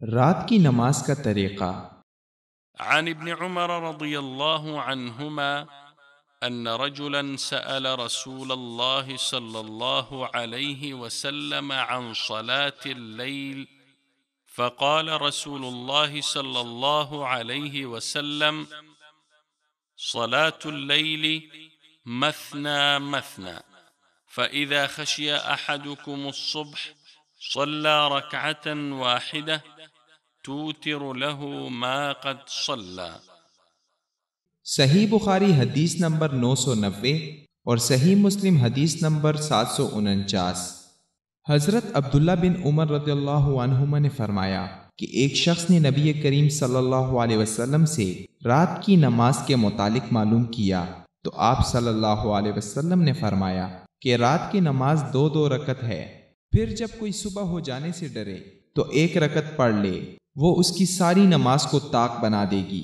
رات کی نماز کا طریقہ۔ عن ابن عمر رضی اللہ عنہما ان رجلا سأل رسول اللہ صلی اللہ علیہ وسلم عن صلاة الليل فقال رسول الله صلى الله عليه وسلم صلاة الليل مثنى مثنى فإذا خشي أحدكم الصبح صلى ركعة واحدة توتر له ما قد صلى۔ صحیح بخاری حدیث نمبر 990 اور صحیح مسلم حدیث نمبر 749۔ حضرت عبداللہ بن عمر رضی اللہ عنہما نے فرمایا کہ ایک شخص نے نبی کریم صلی اللہ علیہ وسلم سے رات کی نماز کے متعلق معلوم کیا تو آپ صلی اللہ علیہ وسلم نے فرمایا کہ رات کی نماز 2 رکعت ہے، پھر جب کوئی صبح ہو جانے سے ڈرے تو 1 رکعت پڑھ لے، وہ اس کی ساری نماز کو طاق بنا دے گی۔